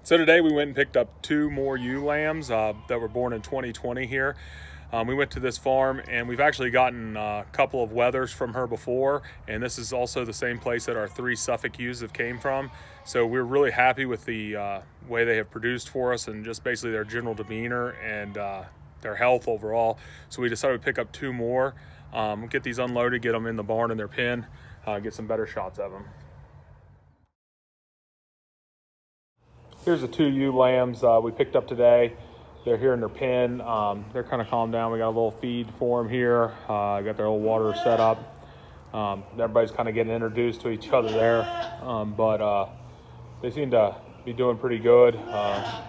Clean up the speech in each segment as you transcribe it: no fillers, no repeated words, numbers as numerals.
So today we went and picked up 2 more ewe lambs that were born in 2020 here. We went to this farm and we've actually gotten a couple of wethers from her before, and this is also the same place that our 3 Suffolk ewes have came from. So we're really happy with the way they have produced for us and just basically their general demeanor and their health overall. So we decided to pick up 2 more, get these unloaded, get them in the barn in their pen, get some better shots of them. Here's the 2 ewe lambs we picked up today. They're here in their pen. They're kind of calmed down. We got a little feed for them here. Got their little water set up. Everybody's kind of getting introduced to each other there. But they seem to be doing pretty good.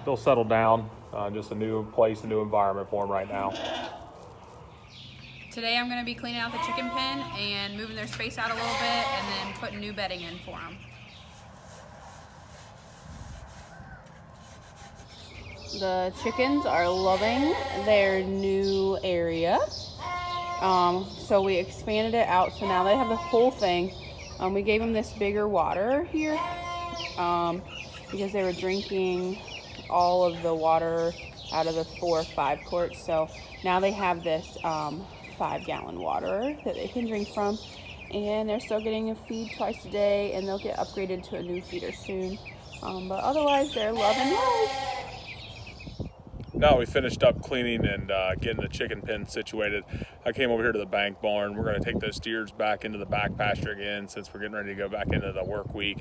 They'll settle down. Just a new place, a new environment for them right now. Today I'm going to be cleaning out the chicken pen and moving their space out a little bit and then putting new bedding in for them. The chickens are loving their new area. So we expanded it out, so now they have the whole thing. We gave them this bigger water here because they were drinking all of the water out of the 4 or 5 quarts. So now they have this 5-gallon water that they can drink from, and they're still getting a feed twice a day, and they'll get upgraded to a new feeder soon. But otherwise, they're loving life. Now we finished up cleaning and getting the chicken pen situated. I came over here to the bank barn. We're going to take those steers back into the back pasture again since we're getting ready to go back into the work week.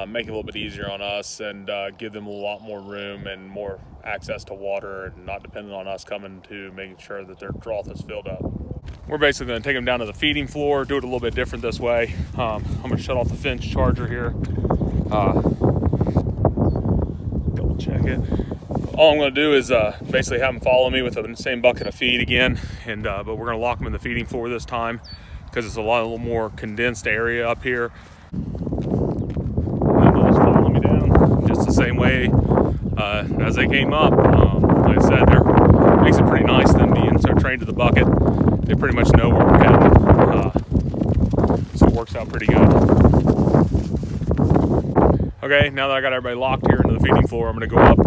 Make it a little bit easier on us and give them a lot more room and more access to water and not dependent on us coming to making sure that their trough is filled up. We're basically going to take them down to the feeding floor, do it a little bit different this way. I'm going to shut off the Finch charger here. Double check it. All I'm going to do is basically have them follow me with the same bucket of feed again, and but we're going to lock them in the feeding floor this time because it's a little more condensed area up here. And they'll just follow me down just the same way as they came up. Like I said, it makes it pretty nice them being so trained to the bucket. They pretty much know where we're headed, so it works out pretty good. Okay, now that I got everybody locked here into the feeding floor, I'm going to go up,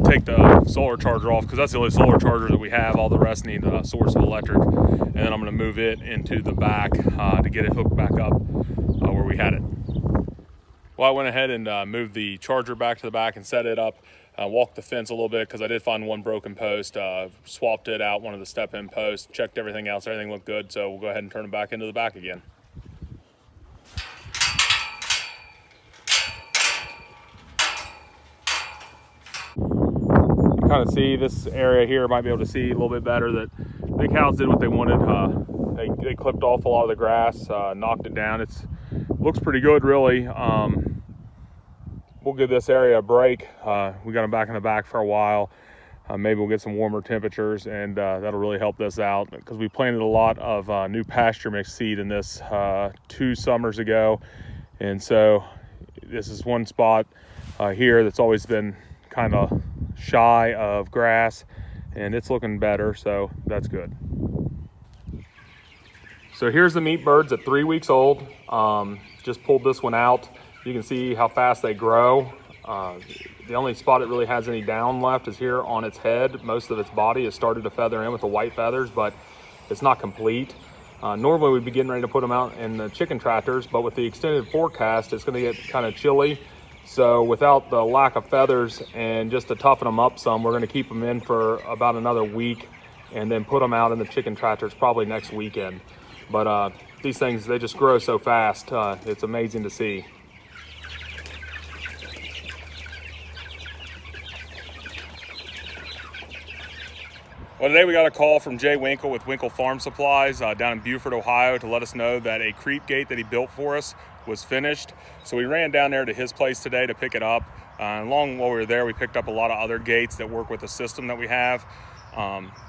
take the solar charger off because that's the only solar charger that we have. All the rest need a source of electric, and then I'm going to move it into the back to get it hooked back up where we had it. Well, I went ahead and moved the charger back to the back and set it up. Walked the fence a little bit because I did find one broken post. Swapped it out, one of the step-in posts, checked everything else. Everything looked good, so we'll go ahead and turn it back into the back again. Kind of see this area here, might be able to see a little bit better that the cows did what they wanted. They clipped off a lot of the grass, knocked it down. It looks pretty good, really. We'll give this area a break. We got them back in the back for a while. Maybe we'll get some warmer temperatures, and that'll really help this out because we planted a lot of new pasture mix seed in this 2 summers ago, and so this is one spot here that's always been kind of shy of grass, and it's looking better, so that's good. So here's the meat birds at 3 weeks old. Just pulled this one out. You can see how fast they grow. The only spot it really has any down left is here on its head. Most of its body has started to feather in with the white feathers, but it's not complete. Normally we'd be getting ready to put them out in the chicken tractors, but with the extended forecast, it's going to get kind of chilly. So without the lack of feathers and just to toughen them up some, we're going to keep them in for about another week and then put them out in the chicken tractors probably next weekend. But these things, they just grow so fast. It's amazing to see. Well, today we got a call from Jay Winkle with Winkle Farm Supplies down in Beaufort, Ohio, to let us know that a creep gate that he built for us was finished. So we ran down there to his place today to pick it up. Along while we were there, we picked up a lot of other gates that work with the system that we have.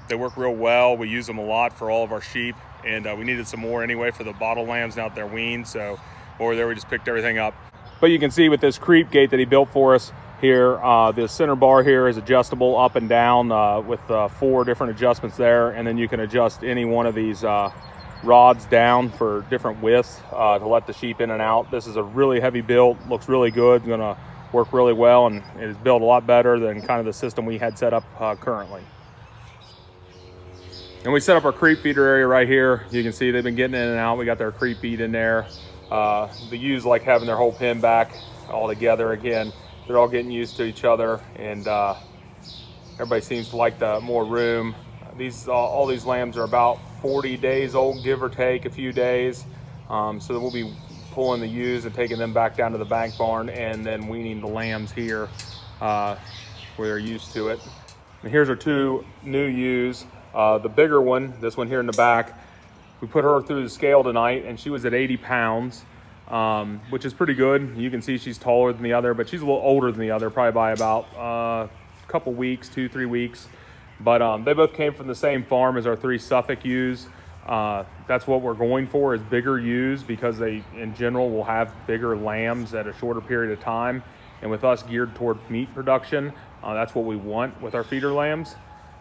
They work real well. We use them a lot for all of our sheep, and we needed some more anyway for the bottle lambs now that they're weaned. So while we were there, we just picked everything up. But you can see with this creep gate that he built for us here, the center bar here is adjustable up and down with 4 different adjustments there, and then you can adjust any one of these rods down for different widths to let the sheep in and out. This is a really heavy build, looks really good. Gonna work really well, and it is built a lot better than kind of the system we had set up currently. And we set up our creep feeder area right here. You can see they've been getting in and out. We got their creep feed in there. The ewes like having their whole pen back all together again. They're all getting used to each other, and everybody seems to like the more room. All these lambs are about 40 days old, give or take a few days. So we'll be pulling the ewes and taking them back down to the bank barn, and then weaning the lambs here where they're used to it. And here's our 2 new ewes. The bigger one, this one here in the back, we put her through the scale tonight, and she was at 80 pounds, which is pretty good. You can see she's taller than the other, but she's a little older than the other, probably by about a couple weeks, 2-3 weeks. But they both came from the same farm as our 3 Suffolk ewes. That's what we're going for, is bigger ewes, because they, in general, will have bigger lambs at a shorter period of time. And with us geared toward meat production, that's what we want with our feeder lambs.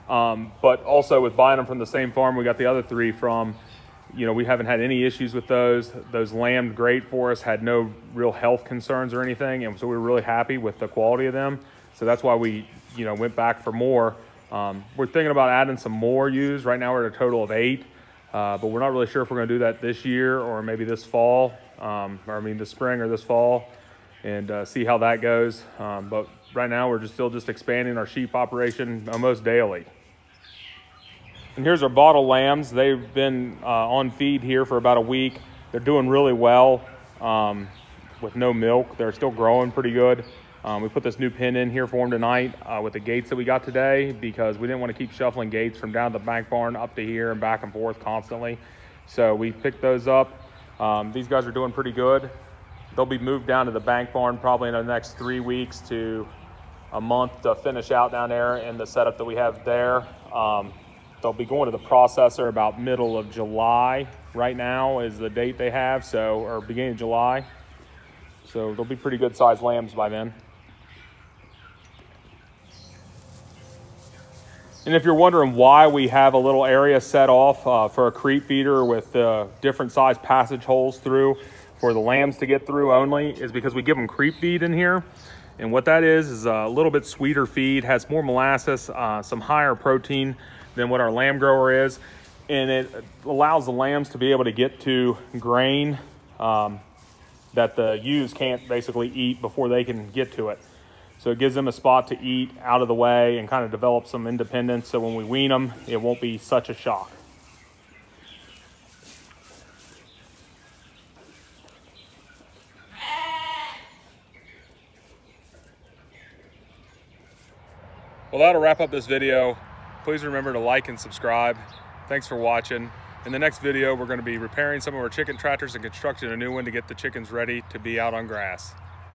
But also with buying them from the same farm we got the other 3 from, you know, we haven't had any issues with those. Those lambed great for us, had no real health concerns or anything, and so we were really happy with the quality of them. So that's why we, you know, went back for more. We're thinking about adding some more ewes. Right now we're at a total of 8, but we're not really sure if we're going to do that this year or maybe this fall, this spring or this fall, and see how that goes. But right now we're still just expanding our sheep operation almost daily. And here's our bottle lambs. They've been on feed here for about a week. They're doing really well with no milk. They're still growing pretty good. We put this new pen in here for them tonight with the gates that we got today, because we didn't want to keep shuffling gates from down to the bank barn up to here and back and forth constantly. So we picked those up. These guys are doing pretty good. They'll be moved down to the bank barn probably in the next 3 weeks to a month to finish out down there in the setup that we have there. They'll be going to the processor about middle of July. Right now is the date they have, or beginning of July. So they'll be pretty good sized lambs by then. And if you're wondering why we have a little area set off for a creep feeder with different size passage holes through for the lambs to get through only, is because we give them creep feed in here. And what that is a little bit sweeter feed, has more molasses, some higher protein than what our lamb grower is. And it allows the lambs to be able to get to grain that the ewes can't basically eat before they can get to it. So it gives them a spot to eat out of the way and kind of develop some independence, so when we wean them, it won't be such a shock. Well, that'll wrap up this video. Please remember to like and subscribe. Thanks for watching. In the next video, we're going to be repairing some of our chicken tractors and constructing a new one to get the chickens ready to be out on grass.